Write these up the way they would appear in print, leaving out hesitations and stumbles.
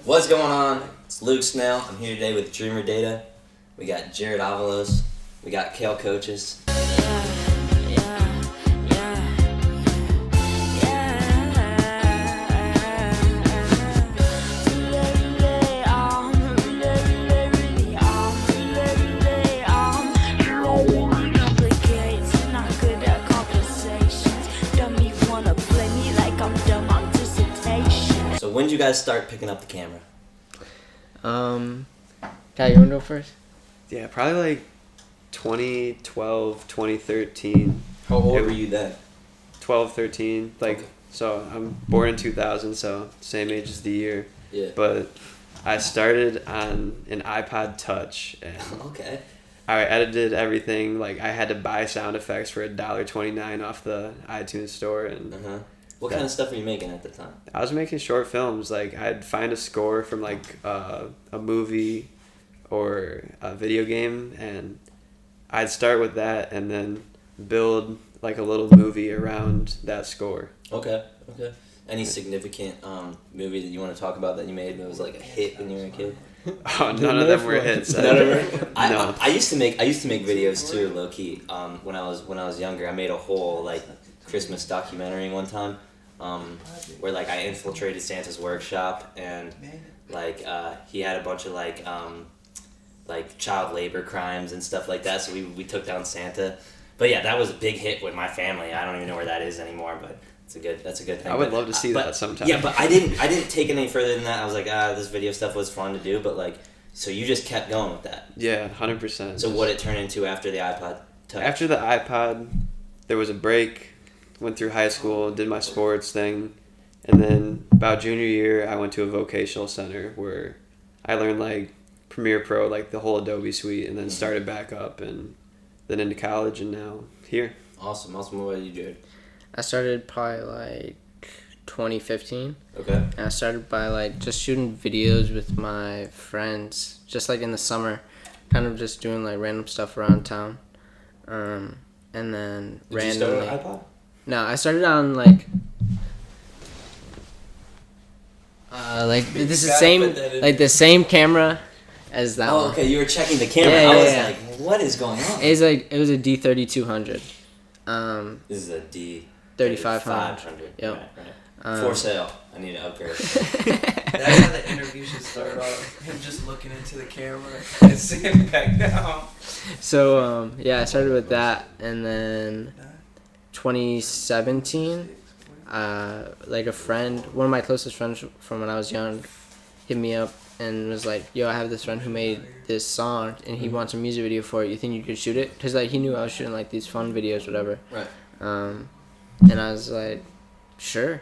What's going on? It's Luke Snell. I'm here today with Dreamer Data. We got Jared Avalos. We got Kociss. So when did you guys start picking up the camera? Ty, you want to go first? Yeah, probably like 2012, 2013. How old were you then? 12, 13. Like, okay. So I'm born in 2000, so same age as the year. Yeah. But I started on an iPod Touch. And okay. I edited everything. Like, I had to buy sound effects for $1.29 off the iTunes store. And What kind of stuff were you making at the time? I was making short films. Like, I'd find a score from like a movie or a video game, and I'd start with that and then build like a little movie around that score. Okay. Any significant movie that you want to talk about that you made that was like a hit when you were a kid? Oh, none of them were hits. No. I used to make videos too, low key. When I was younger, I made a whole like Christmas documentary one time, where like I infiltrated Santa's workshop and like he had a bunch of like child labor crimes and stuff like that. So we took down Santa. But yeah, that was a big hit with my family. I don't even know where that is anymore, but that's a good thing. I would love to see that sometime. Yeah, but I didn't take it any further than that. I was like, this video stuff was fun to do, but like, so you just kept going with that. Yeah, 100%. So what it turned into after the iPod Touch? After the iPod, there was a break. Went through high school, did my sports thing, and then about junior year, I went to a vocational center where I learned like Premiere Pro, like the whole Adobe suite, and then started back up, and then into college, and now here. Awesome. What about you, Jared? I started probably like 2015. Okay. And I started by like just shooting videos with my friends, just like in the summer, kind of just doing like random stuff around town. And then Did randomly. you start on iPod? No, I started on like this is the same camera as that one. Oh, okay. You were checking the camera. Yeah, I was yeah. like, what is going on? It was a D3200. This is a D 3500. Yep. Right. For sale. I need to upgrade. That's how the interview should start off. Him just looking into the camera and sitting back down. So I started with that, and then 2017, like a friend, one of my closest friends from when I was young, hit me up and was like, "Yo, I have this friend who made this song, and he wants a music video for it. You think you could shoot it?" Because like he knew I was shooting like these fun videos, whatever. Right. And I was like, "Sure,"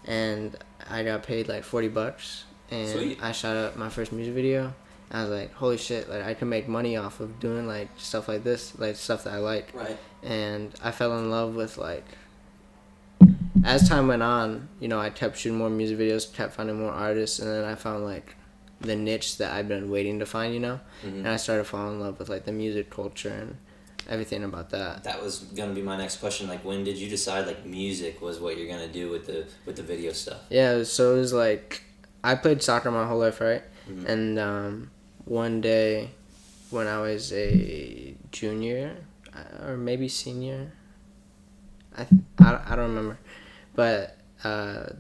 and I got paid like $40, and Sweet. I shot up my first music video. I was like, "Holy shit! Like I can make money off of doing like stuff like this, like stuff that I like." Right. And I fell in love with like. As time went on, I kept shooting more music videos, kept finding more artists, and then I found like the niche that I've been waiting to find, and I started falling in love with like the music culture and everything about that. That was gonna be my next question. Like, when did you decide like music was what you're gonna do with the video stuff? Yeah, so it was like I played soccer my whole life, right? Mm-hmm. And one day when I was a junior or maybe senior, I don't remember, but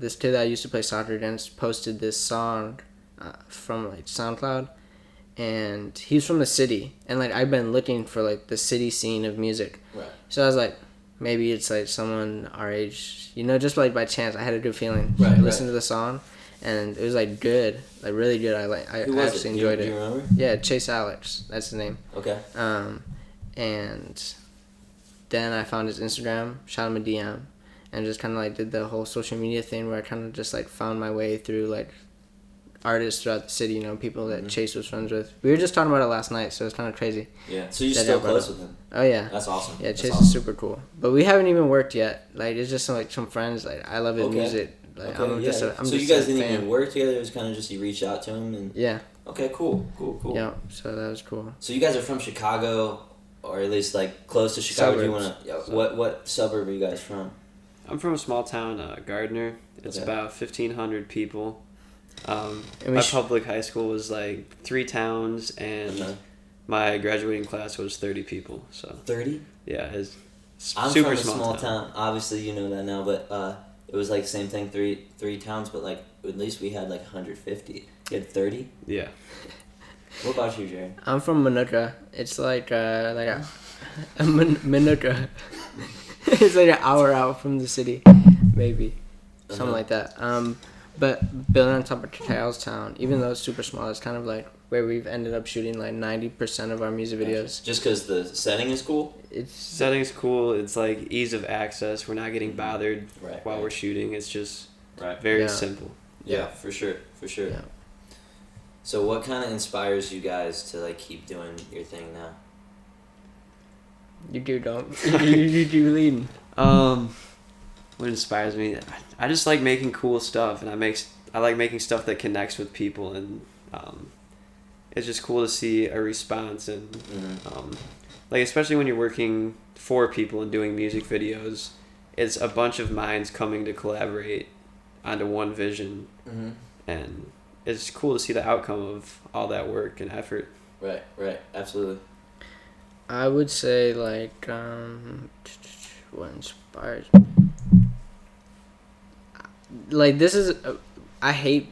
this kid that I used to play soccer against posted this song from like SoundCloud, and he's from the city, and like I've been looking for like the city scene of music. Right. So I was like, maybe it's like someone our age, just like by chance. I had a good feeling. Right. I listened to the song, and it was like good, like really good. I actually enjoyed it. Do you remember? Yeah, Chase Alex. That's the name. Okay. And then I found his Instagram, shot him a DM, and just kind of like did the whole social media thing where I kind of just like found my way through like artists throughout the city, people that Chase was friends with. We were just talking about it last night, so it's kind of crazy. Yeah. So you're still close with him? Oh yeah. That's awesome. Yeah, Chase is super cool. But we haven't even worked yet. Like it's just some friends. Like I love his music. Like so you guys didn't even work together? It was kind of just you reached out to him and. Yeah. Okay. Cool. Yeah. So that was cool. So you guys are from Chicago, or at least like close to Chicago. Suburbs. Do you wanna? What suburb are you guys from? I'm from a small town, Gardner. It's about 1,500 people. My public high school was like 3 towns, and my graduating class was 30 people. So 30? Yeah, it's I'm super from a small town. Obviously, you know that now, but it was like same thing, three towns, but like at least we had like 150. You had 30? Yeah. What about you, Jared? I'm from Manuka. It's like a Manuka. It's like an hour out from the city, maybe, something like that. But building on top of Charlestown, even though it's super small, it's kind of like where we've ended up shooting like 90% of our music videos. Just because the setting is cool? Setting's cool. It's like ease of access. We're not getting bothered while we're shooting. It's just very simple. Yeah, for sure. Yeah. So what kind of inspires you guys to like keep doing your thing now? You do, don't you do leading. What inspires me? I just like making cool stuff, and I like making stuff that connects with people, and it's just cool to see a response, and like especially when you're working for people and doing music videos, it's a bunch of minds coming to collaborate onto one vision, and it's cool to see the outcome of all that work and effort. Right, absolutely. I would say like what inspires me? Like this is I hate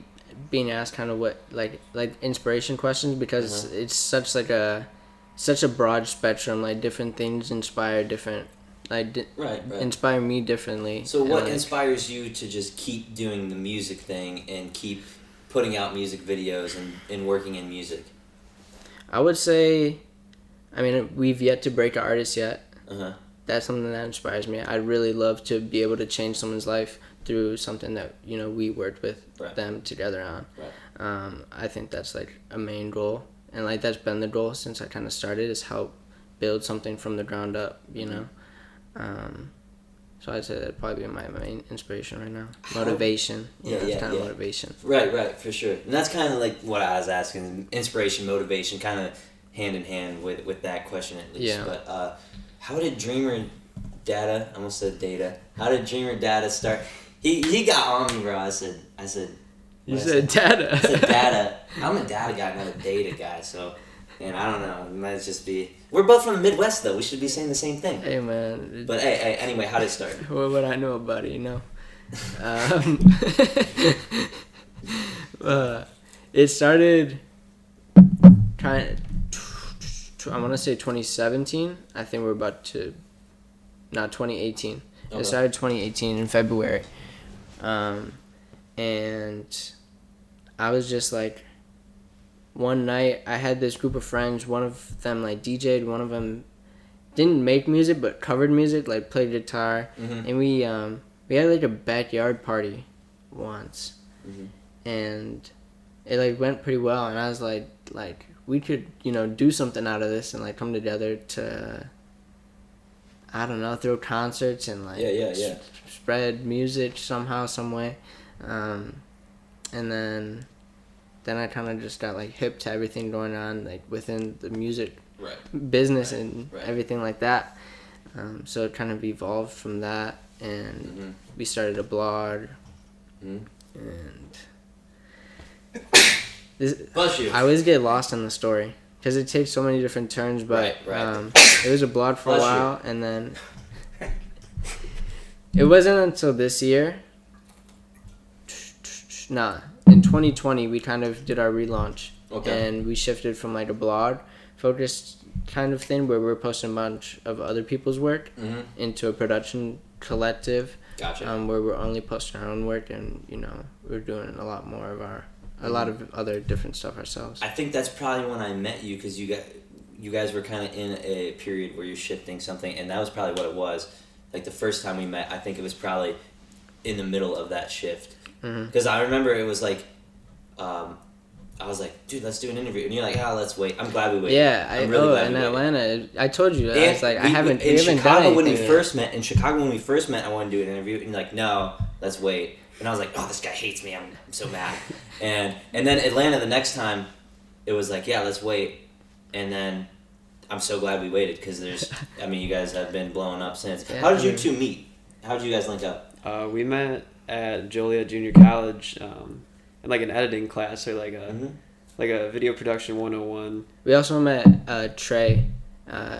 being asked kind of what like inspiration questions, because it's such a broad spectrum. Like different things inspire different inspire me differently. So what inspires you to just keep doing the music thing and keep putting out music videos and working in music? I would say, I mean, we've yet to break an artist yet. That's something that inspires me. I'd really love to be able to change someone's life through something that, you know, we worked with them together on. I think that's like a main goal, and like that's been the goal since I kind of started, is help build something from the ground up, you know. So I'd say that'd probably be my main inspiration right now. Motivation. It's kind of motivation. Right, for sure. And that's kind of like what I was asking. Inspiration, motivation, kind of hand in hand with that question at least. Yeah. But how did Dreamer Data, I almost said Data, how did Dreamer Data start? He got on me, bro. I said. You said Data. I said Data. I'm a Data guy, not a Data guy, so... And I don't know, it might just be... We're both from the Midwest, though. We should be saying the same thing. Hey, man. But, hey, anyway, how did it start? What would I know about it, you know? It started I want to say 2017. I think we're about to... Not 2018. Okay. It started 2018 in February. And I was just like... One night, I had this group of friends. One of them like DJ'd. One of them didn't make music, but covered music, like played guitar. And we had like a backyard party once, and it like went pretty well. And I was like we could, you know, do something out of this and like come together to, I don't know, throw concerts and like spread music somehow, some way, and then I kind of just got like hip to everything going on like within the music business and everything like that. So it kind of evolved from that, and we started a blog. And I always get lost in the story because it takes so many different turns. But it was a blog for a while, and then it wasn't until this year. In 2020, we kind of did our relaunch, and we shifted from like a blog focused kind of thing where we're posting a bunch of other people's work into a production collective, where we're only posting our own work, and you know, we're doing a lot more of a lot of other different stuff ourselves. I think that's probably when I met you, because you guys were kind of in a period where you're shifting something, and that was probably what it was. Like the first time we met, I think it was probably in the middle of that shift. Because I remember it was like, I was like, dude, let's do an interview. And you're like, let's wait. I'm glad we waited. Yeah, I'm really glad in Atlanta. I told you. I was like, we haven't done anything. In Chicago, when we first met, I wanted to do an interview. And you're like, no, let's wait. And I was like, oh, this guy hates me. I'm so mad. And then Atlanta, the next time, it was like, yeah, let's wait. And then I'm so glad we waited, because you guys have been blowing up since. Yeah, how did you two meet? How did you guys link up? We met at Joliet Junior College. in like an editing class or like a video production 101. We also met Trey,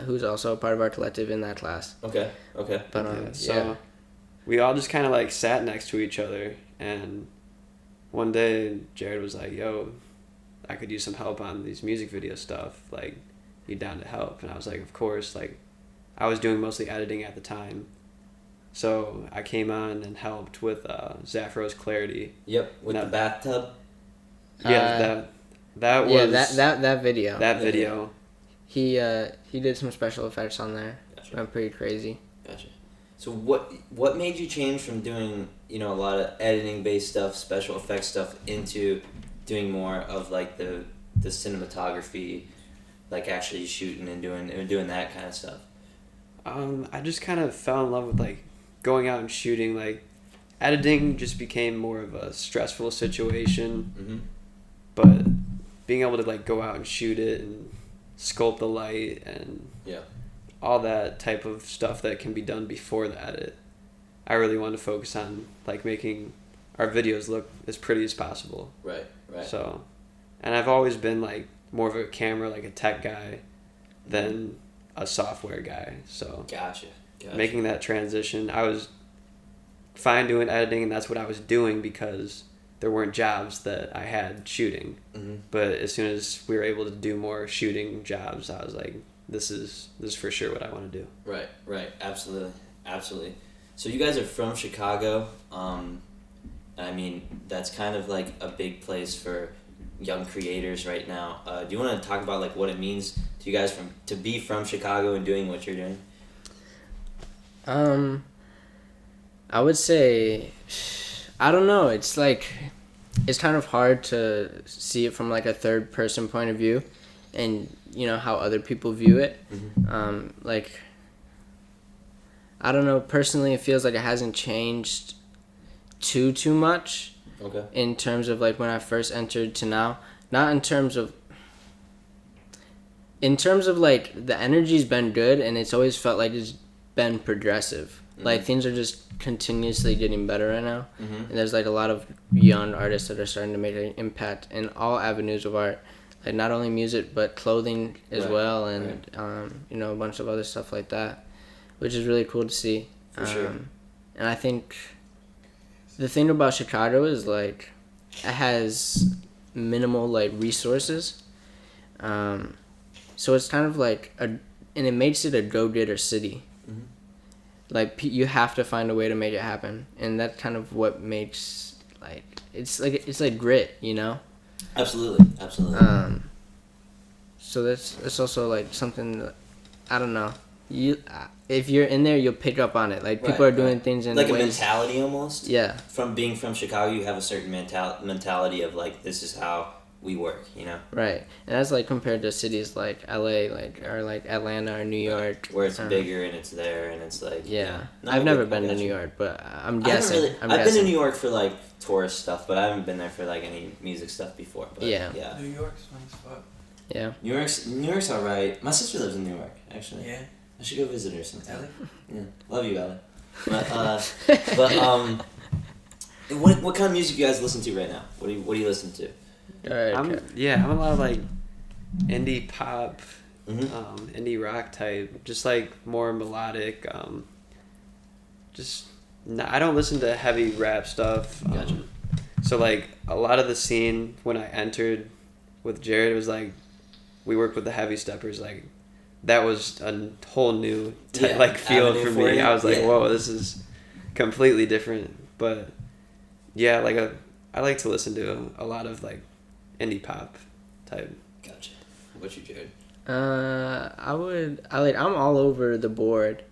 who's also a part of our collective in that class. Okay. But So we all just kind of like sat next to each other, and one day Jared was like, "Yo, I could use some help on these music video stuff. Like, you down to help?" And I was like, "Of course." Like, I was doing mostly editing at the time, so I came on and helped with Zaffro's Clarity. Yep, with the bathtub. Yeah, that was that video. That video. He did some special effects on there. Gotcha. Went pretty crazy. Gotcha. So what made you change from doing a lot of editing based stuff, special effects stuff, into doing more of like the cinematography, like actually shooting and doing that kind of stuff? I just kind of fell in love with like going out and shooting. Like, editing just became more of a stressful situation. Mm-hmm. But being able to like go out and shoot it and sculpt the light and all that type of stuff that can be done before the edit, I really want to focus on like making our videos look as pretty as possible. Right. So, and I've always been like more of a camera, like a tech guy, than a software guy. So Gotcha. Making that transition, I was fine doing editing, and that's what I was doing because there weren't jobs that I had shooting. Mm-hmm. But as soon as we were able to do more shooting jobs, I was like, this is for sure what I want to do. Right. Absolutely. So you guys are from Chicago. I mean, that's kind of like a big place for young creators right now. Do you want to talk about like what it means to you guys to be from Chicago and doing what you're doing? I would say, I don't know. It's like, it's kind of hard to see it from like a third person point of view, and how other people view it. Mm-hmm. Like, I don't know. Personally, it feels like it hasn't changed too much. Okay. In terms of like when I first entered to now, not in terms of like the energy's been good, and it's always felt like it's been progressive. Mm-hmm. Like, things are just continuously getting better right now. Mm-hmm. And there's like a lot of young artists that are starting to make an impact in all avenues of art, like not only music but clothing as well, and a bunch of other stuff like that, which is really cool to see. For sure. And I think the thing about Chicago is like it has minimal like resources, so it's kind of like and it makes it a go-getter city. Mm-hmm. Like, you have to find a way to make it happen, and that's kind of what makes it's like grit, Absolutely. So it's also like something that, I don't know, if you're in there, you'll pick up on it. Like, people are doing things in like ways, a mentality almost. Yeah. From being from Chicago, you have a certain mentality of like, this is how we work, Right, and that's like compared to cities like LA, or like Atlanta or New York, where it's bigger and it's there and it's like No, I've never been to New York, but I'm guessing. I've been to New York for like tourist stuff, but I haven't been there for like any music stuff before. But, Yeah. New York's fun as fuck. Yeah. New York's alright. My sister lives in New York, actually. Yeah. I should go visit her sometime. Ellie? Yeah, love you, Ellie. What kind of music you guys listen to right now? What do you listen to? Alright. I'm a lot of like indie pop, Mm-hmm. indie rock type, just like more melodic. I don't listen to heavy rap stuff. Gotcha. So like a lot of the scene when I entered with Jared was like, we worked with the Heavy Steppers. Like, that was a whole new field for me. I was like, whoa, this is completely different. But yeah, like I like to listen to a lot of like indie pop type. Gotcha. What about you, Jared? I'm all over the board.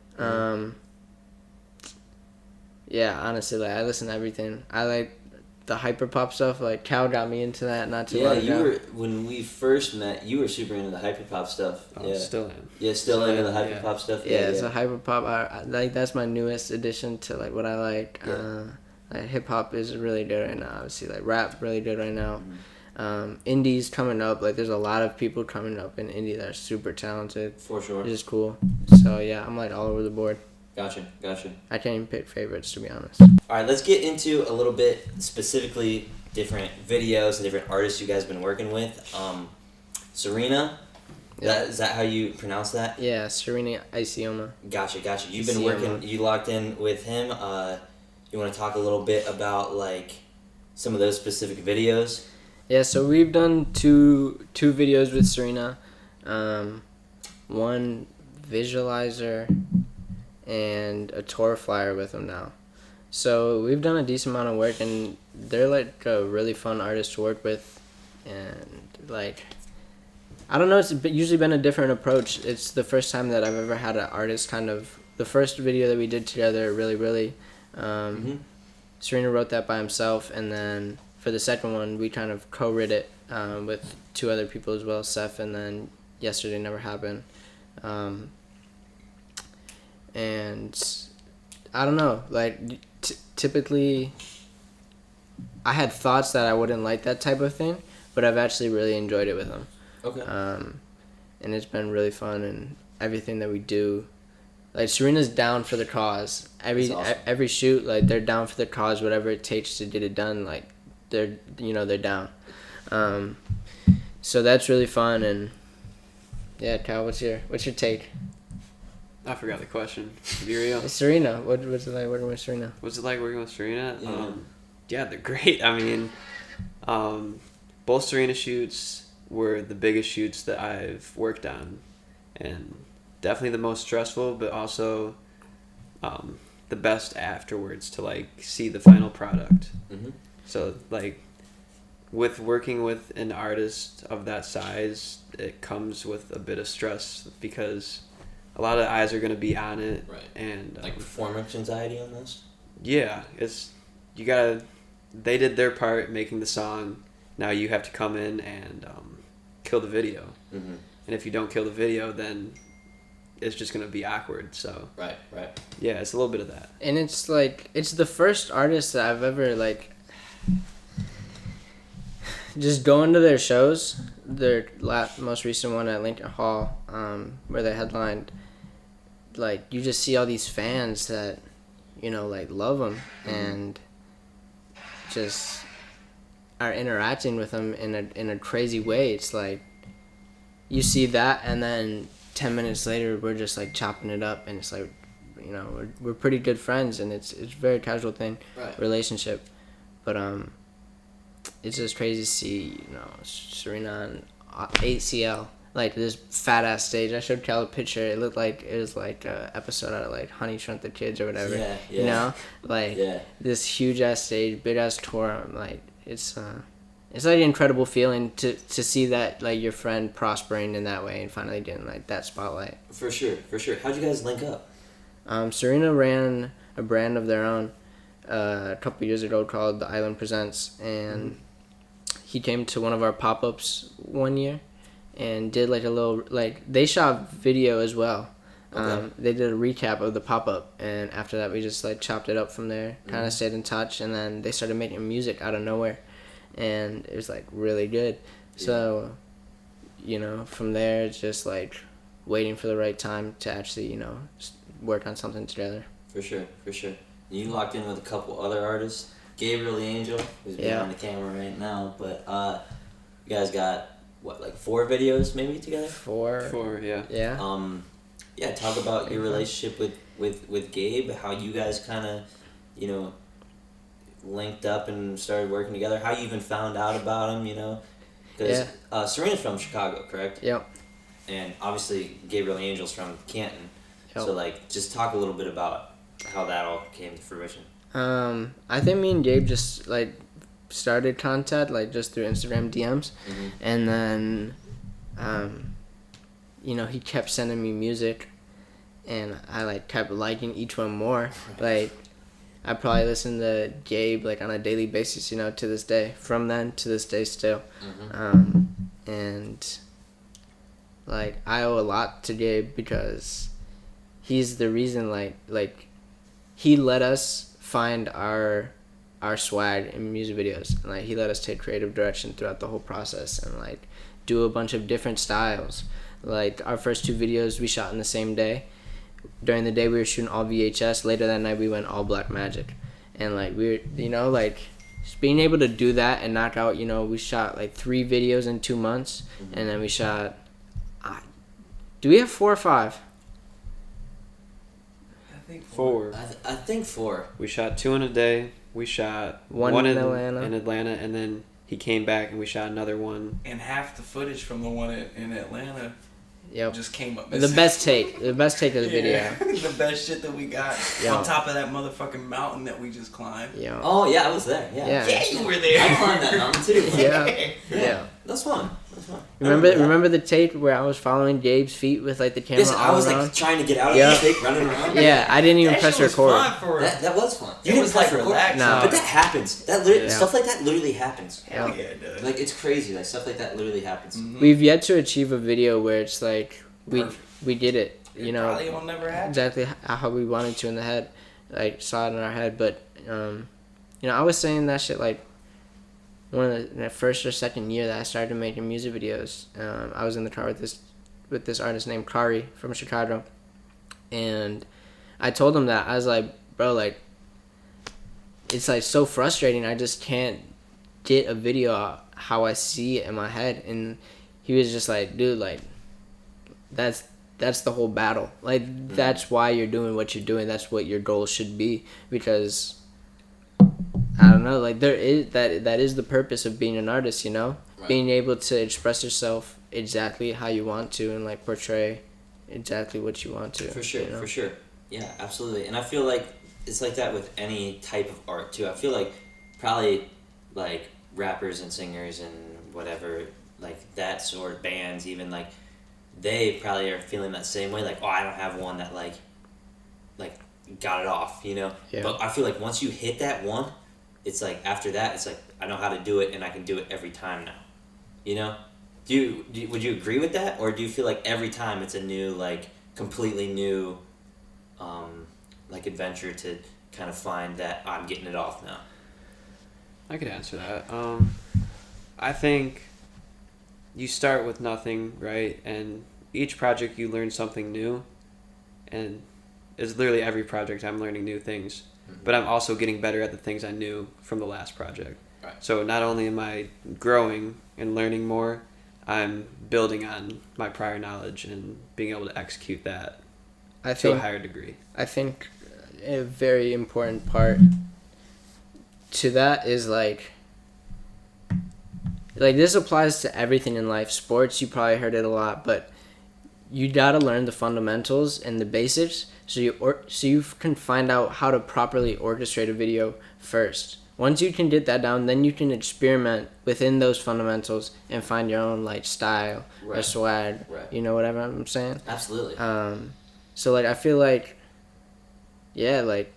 Yeah, honestly, like, I listen to everything. I like the hyperpop stuff. Like, Cal got me into that not too long ago. When we first met, you were super into the hyperpop stuff. Oh, still am. Yeah, still into the hyperpop stuff. Yeah, so hyperpop, I like, that's my newest addition to like what I like. Yeah. Like, hip hop is really good right now. Obviously, like, rap really good right now. Indie's coming up. Like, there's a lot of people coming up in indie that are super talented. For sure. Which is cool. So yeah, I'm like all over the board. Gotcha. I can't even pick favorites, to be honest. All right, let's get into a little bit specifically different videos and different artists you guys been working with. Serena, is that how you pronounce that? Yeah, Serena Isioma. Gotcha. You've been working. You locked in with him. You want to talk a little bit about like some of those specific videos? Yeah, so we've done two videos with Serena, one visualizer, and a tour flyer with him now. So we've done a decent amount of work, and they're like a really fun artist to work with, and like, I don't know, it's usually been a different approach. It's the first time that I've ever had an artist kind of, the first video that we did together, really, Serena wrote that by himself, and then for the second one, we kind of co-wrote it with two other people as well, Seth, and then Yesterday Never Happened. And I don't know, like, typically I had thoughts that I wouldn't like that type of thing, but I've actually really enjoyed it with him. Okay. And it's been really fun, and everything that we do, like, Serena's down for the cause. Every shoot, like, they're down for the cause, whatever it takes to get it done, like, they're down. So that's really fun, and yeah, Kyle, what's your take? I forgot the question. Be real. Serena, what's it like working with Serena? What's it like working with Serena? Yeah. Yeah, they're great. I mean, both Serena shoots were the biggest shoots that I've worked on, and definitely the most stressful, but also the best afterwards to like see the final product. Mm-hmm. So like with working with an artist of that size, it comes with a bit of stress because a lot of eyes are going to be on it. Right. And like performance anxiety almost. Yeah, they did their part making the song. Now you have to come in and kill the video. Mm-hmm. And if you don't kill the video, then it's just going to be awkward. So Right. yeah, it's a little bit of that. And it's like, it's the first artist that I've ever like just going to their shows. Their most recent one at Lincoln Hall, where they headlined, like, you just see all these fans that, like, love them and just are interacting with them in a crazy way. It's like you see that, and then 10 minutes later we're just like chopping it up, and it's like, we're pretty good friends, and it's a very casual thing, Right. relationship, but it's just crazy to see Serena on ACL, like this fat ass stage. I showed Cal a picture. It looked like it was like a episode out of like Honey Shrunk the Kids or whatever. Yeah. This huge ass stage, big ass tour. I'm like, it's like an incredible feeling to see that, like, your friend prospering in that way and finally getting like that spotlight. For sure. How'd you guys link up? Serena ran a brand of their own a couple years ago called The Island Presents, and he came to one of our pop-ups one year and did like a little, like, they shot video as well. Okay. They did a recap of the pop-up, and after that we just like chopped it up from there, kind of stayed in touch, and then they started making music out of nowhere, and it was like really good. Yeah. So from there it's just like waiting for the right time to actually work on something together. For sure. You locked in with a couple other artists. Gabriel the Angel, who's behind the camera right now, but you guys got what, like 4 videos maybe together? 4, yeah. Yeah. Talk about your relationship with Gabe, how you guys kind of linked up and started working together, how you even found out about him, because Serena's from Chicago, correct? Yep. And obviously Gabriel the Angel's from Canton. Yep. So like just talk a little bit about how that all came to fruition. I think me and Gabe just like started contact like just through Instagram DMs, and then he kept sending me music, and I like kept liking each one more. Like, I probably listen to Gabe like on a daily basis, to this day, from then to this day still. And like I owe a lot to Gabe because he's the reason like he let us find our swag in music videos, and like he let us take creative direction throughout the whole process, and like do a bunch of different styles. Like our first 2 videos we shot in the same day. During the day we were shooting all VHS. Later that night we went all Black Magic, and like we were, like just being able to do that and knock out, we shot like 3 videos in 2 months, and then we shot. Do we have 4 or 5? I think 4. I think 4. We shot 2 in a day. We shot one in Atlanta, and then he came back and we shot another one. And half the footage from the one in Atlanta just came up. The best take of the video. The best shit that we got. Yeah. On top of that motherfucking mountain that we just climbed. Yeah. Oh yeah, I was there. Yeah. Yeah, you were there. I climbed that mountain too. Yeah. That's fun. Remember the tape where I was following Gabe's feet with like the camera Yes, I all was around? like trying to get out of the tape, running around. Yeah, I didn't even That press shit was record. fun for us. That was fun. It was like relaxing. No. But that happens. That literally, stuff like that literally happens. Hell yeah, it does. Like it's crazy. Like stuff like that literally happens. Mhm. We've yet to achieve a video where it's like we did it. It probably will never happen. Exactly how we wanted to in the head, like saw it in our head. But I was saying that shit like one of the first or second year that I started making music videos. I was in the car with this artist named Kari from Chicago, and I told him that I was like, bro, like it's like so frustrating. I just can't get a video out how I see it in my head. And he was just like, dude, like that's the whole battle. Like that's why you're doing what you're doing. That's what your goal should be, because I don't know, like there is that is the purpose of being an artist, Right. Being able to express yourself exactly how you want to and like portray exactly what you want to. For sure. Yeah, absolutely. And I feel like it's like that with any type of art too. I feel like probably like rappers and singers and whatever, like that sort of bands even, like they probably are feeling that same way, like, oh, I don't have one that like got it off, Yeah. But I feel like once you hit that one, it's like after that, it's like I know how to do it and I can do it every time now, would you agree with that, or do you feel like every time it's a new, like completely new like adventure to kind of find that I'm getting it off now? I could answer that. I think you start with nothing, right? And each project you learn something new, and it's literally every project I'm learning new things. But I'm also getting better at the things I knew from the last project. Right. So not only am I growing and learning more, I'm building on my prior knowledge and being able to execute that to a higher degree. I think a very important part to that is like this applies to everything in life. Sports, you probably heard it a lot, but you gotta learn the fundamentals and the basics so you can find out how to properly orchestrate a video first. Once you can get that down, then you can experiment within those fundamentals and find your own like style or swag. Right. Whatever I'm saying. Absolutely. So like I feel like, yeah, like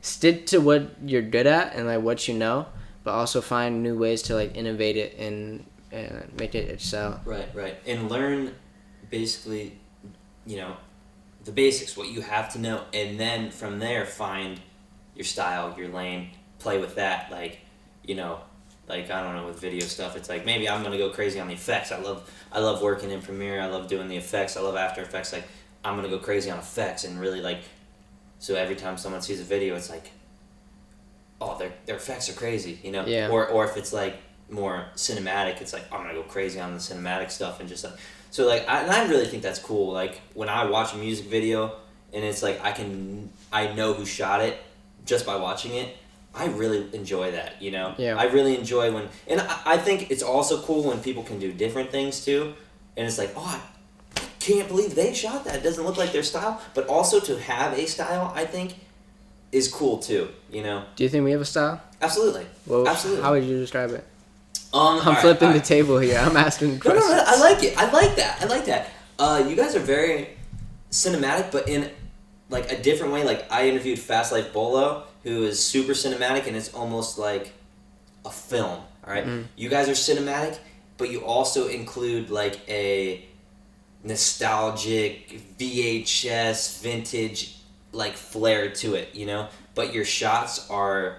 stick to what you're good at and like what you know, but also find new ways to like innovate it and make it excel. Right. And learn basically, the basics, what you have to know, and then from there find your style, your lane, play with that. Like, like I don't know, with video stuff, it's like maybe I'm gonna go crazy on the effects. I love working in Premiere. I love doing the effects. I love After Effects. Like I'm gonna go crazy on effects and really like. So every time someone sees a video, it's like, oh, their effects are crazy, Yeah. Or if it's like more cinematic, it's like I'm gonna go crazy on the cinematic stuff and just like. So like I really think that's cool. Like when I watch a music video and it's like I know who shot it just by watching it. I really enjoy that, Yeah. I really enjoy when, and I think it's also cool when people can do different things too, and it's like, oh, I can't believe they shot that. It doesn't look like their style, but also to have a style, I think, is cool too. Do you think we have a style? Absolutely. Well, Absolutely. How would you describe it? I'm flipping the table here. I'm asking questions. No, I like it. I like that. You guys are very cinematic, but in like a different way. Like I interviewed Fast Life Bolo, who is super cinematic, and it's almost like a film. All right, You guys are cinematic, but you also include like a nostalgic VHS vintage like flair to it. But your shots are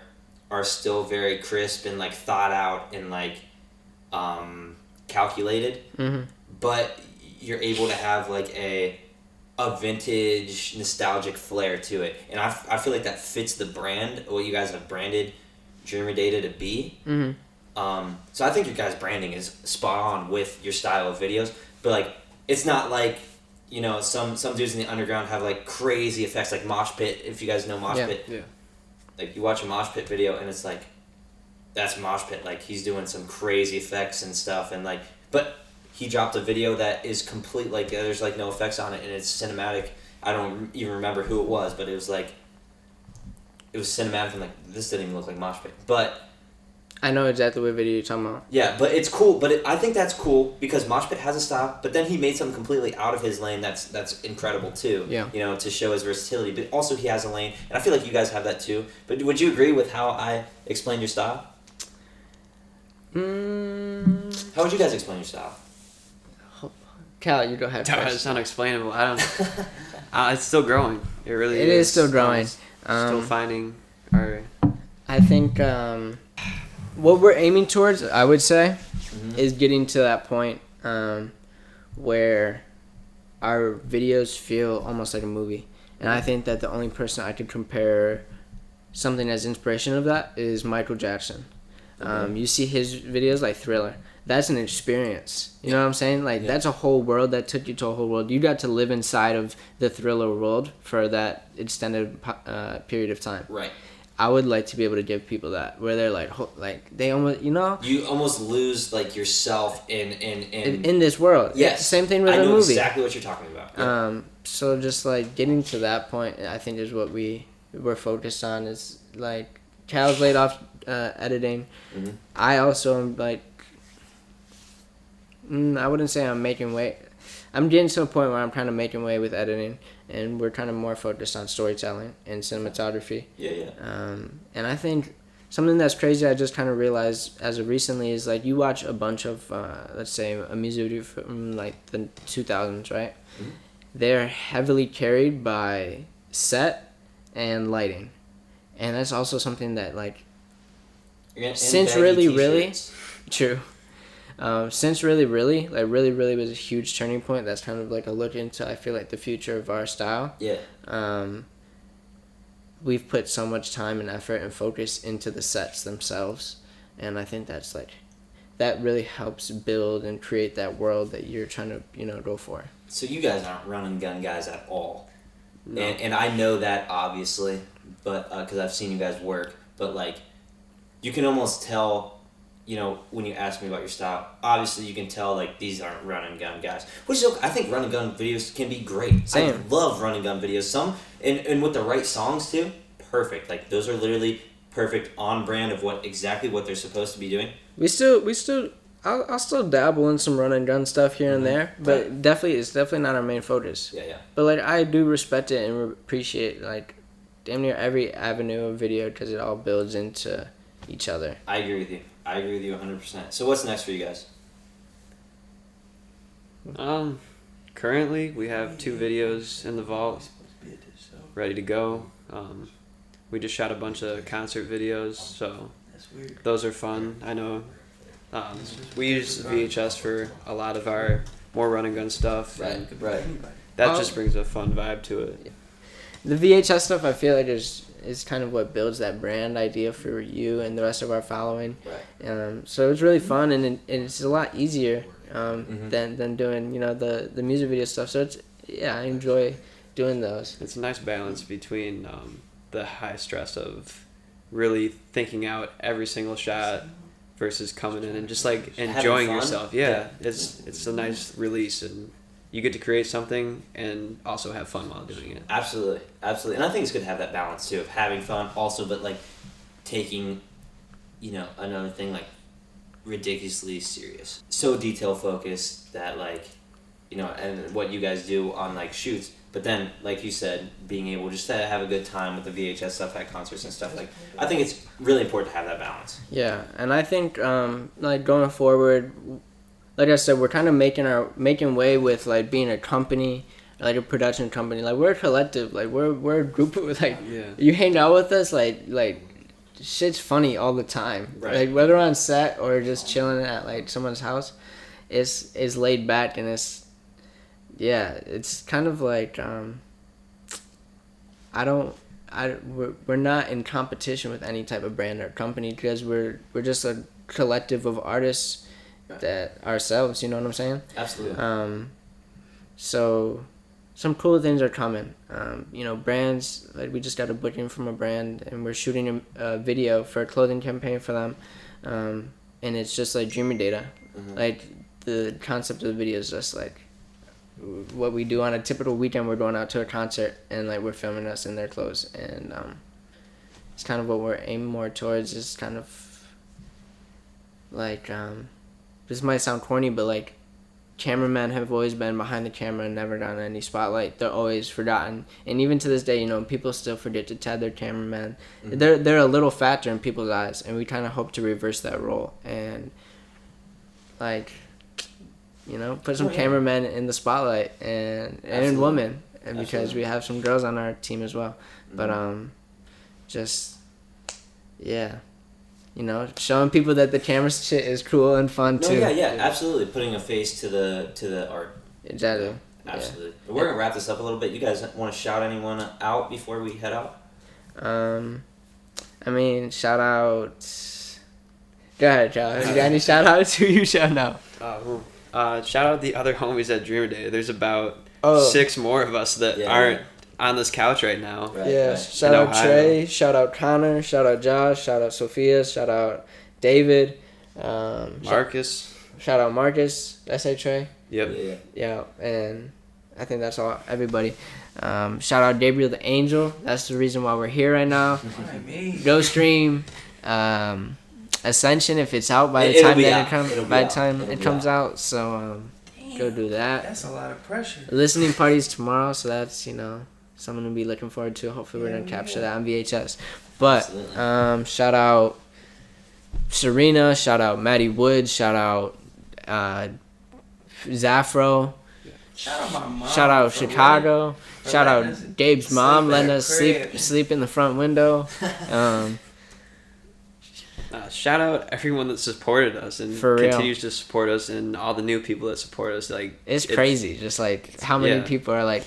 still very crisp and like thought out and like calculated, but you're able to have like a vintage nostalgic flair to it, and I feel like that fits the brand. What you guys have branded Dreamer Data to be. Mm-hmm. So I think your guys' branding is spot on with your style of videos, but like it's not like, you know, some dudes in the underground have like crazy effects like Mosh Pit. If you guys know Mosh Pit, Yeah. like you watch a Mosh Pit video and it's like, that's Mosh Pit. Like he's doing some crazy effects and stuff, and like, but he dropped a video that is complete, like there's like no effects on it and it's cinematic. I don't even remember who it was, but it was like, it was cinematic and like this didn't even look like Mosh Pit, but. I know exactly what video you're talking about. Yeah, but it's cool. But I think that's cool because Mosh Pit has a style, but then he made something completely out of his lane that's incredible too. Yeah. You know, to show his versatility. But also he has a lane, and I feel like you guys have that too. But would you agree with how I explained your style? How would you guys explain your style? Cal, you go ahead No, first. it's unexplainable. I don't. It's still growing. It really It is still growing. Still finding our. I think what we're aiming towards, I would say, is getting to that point where our videos feel almost like a movie. And I think that the only person I could compare something as inspiration of that is Michael Jackson. You see his videos like Thriller. That's an experience. You know what I'm saying? Like, that's a whole world that took you to a whole world. You got to live inside of the Thriller world for that extended period of time. Right. I would like to be able to give people that, where they're like they almost, you know, You almost lose like yourself in this world. Yes. Same thing with I a know movie. exactly what you're talking about. Yeah. So just like getting to that point, I think is what we're focused on. Is like Cal's laid off editing. I also am like, I wouldn't say I'm making way. I'm getting to a point where I'm kind of making way with editing, and we're kind of more focused on storytelling and cinematography. Yeah. And I think something that's crazy I just kind of realized as of recently is like you watch a bunch of, let's say, a music video from like the 2000s, right? They're heavily carried by set and lighting. And that's also something that like, since really, true. Since really was a huge turning point. That's kind of like a look into, I feel like, the future of our style. Yeah. We've put so much time and effort and focus into the sets themselves, and I think that's like, that really helps build and create that world that you're trying to, you know, go for. So you guys aren't run and gun guys at all. No. And I know that obviously, but because I've seen you guys work, but like, you can almost tell, you know, when you ask me about your style, obviously you can tell like these aren't run and gun guys. Which is okay. I think run and gun videos can be great. Same. I love run and gun videos. Some and with the right songs too, perfect. Like those are literally perfect, on brand of exactly what they're supposed to be doing. I'll still dabble in some run and gun stuff here and there, but it's definitely not our main focus. Yeah. But like, I do respect it and appreciate like damn near every avenue of video because it all builds into each other. I agree with you 100%. So what's next for you guys? Currently we have 2 videos in the vault, ready to go. We just shot a bunch of concert videos, so those are fun. I know. We use VHS for a lot of our more run and gun stuff. Right. That just brings a fun vibe to it. The VHS stuff, I feel like is kind of what builds that brand idea for you and the rest of our following. Right. So it's really fun, and it's a lot easier than doing, you know, the music video stuff. So I enjoy doing those. It's a nice balance between the high stress of really thinking out every single shot versus coming in and just like enjoying yourself. Yeah, it's a nice release, and you get to create something and also have fun while doing it. Absolutely. And I think it's good to have that balance too of having fun also, but like taking, you know, another thing like ridiculously serious. So detail focused that like, you know, and what you guys do on like shoots, but then like you said, being able just to have a good time with the VHS stuff at concerts and stuff, like I think it's really important to have that balance. Yeah, and I think like going forward, like I said, we're kind of making way with like being a company, like a production company. Like we're a collective. Like we're a group of like you hang out with us, like shit's funny all the time. Right. Like whether on set or just chilling at like someone's house, it's laid back, and it's kind of like I we're not in competition with any type of brand or company because we're just a collective of artists that ourselves, you know what I'm saying? Absolutely. So some cool things are coming. Brands, like we just got a booking from a brand and we're shooting a video for a clothing campaign for them. And it's just like dreaming data. Mm-hmm. Like the concept of the video is just like what we do on a typical weekend. We're going out to a concert and like we're filming us in their clothes, and it's kind of what we're aiming more towards. Is kind of like this might sound corny, but like cameramen have always been behind the camera and never gotten any spotlight. They're always forgotten, and even to this day, people still forget to tag their cameraman. Mm-hmm. They're a little factor in people's eyes, and we kind of hope to reverse that role and like put some cameramen in the spotlight and women, and because we have some girls on our team as well. Mm-hmm. But showing people that the camera shit is cool and fun too. Yeah, absolutely. Putting a face to the art. Exactly. Absolutely. Yeah. We're gonna wrap this up a little bit. You guys want to shout anyone out before we head out? Shout out. Go ahead, Joe. You got any shout outs? Who you shout out? Shout out the other homies at Dreamer Day. There's about 6 more of us that aren't on this couch right now. Right. Shout out Trey, shout out Connor, shout out Josh, shout out Sophia, shout out David, Marcus. Shout out Marcus. Did I say Trey? Yep. Yeah, and I think that's all. Everybody. Shout out Gabriel the Angel. That's the reason why we're here right now. Go stream Ascension if it's out by the time it comes out. So go do that. That's a lot of pressure. Listening parties tomorrow, so that's something to be looking forward to. Hopefully we're gonna capture that on VHS. But shout out Serena, shout out Maddie Woods, shout out Zafro, shout out my mom, shout out Chicago, shout out Gabe's mom letting us sleep in the front window. Shout out everyone that supported us and continues to support us, and all the new people that support us. Like it's crazy, just like how many people are like,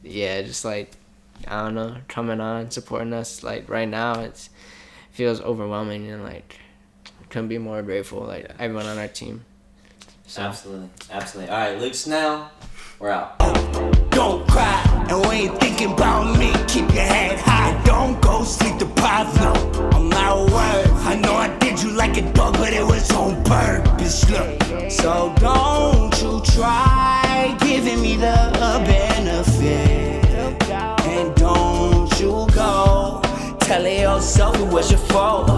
just like I don't know, coming on supporting us. Like right now, it feels overwhelming, and like couldn't be more grateful. Like everyone on our team. So. Absolutely. All right, Luke Snell, we're out. Don't cry, and when you're thinking about me, keep your head high. Don't go sleep deprived, no, I'm not worth. I know I did you like a dog, but it was on purpose, look. So don't you try giving me the benefit, and don't you go telling yourself it was your fault,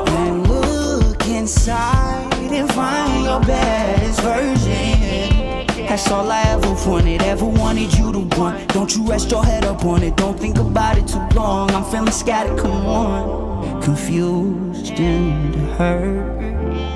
and look inside and find your best version. That's all I ever wanted you to want. Don't you rest your head up on it, don't think about it too long. I'm feeling scattered, come on, confused and hurt.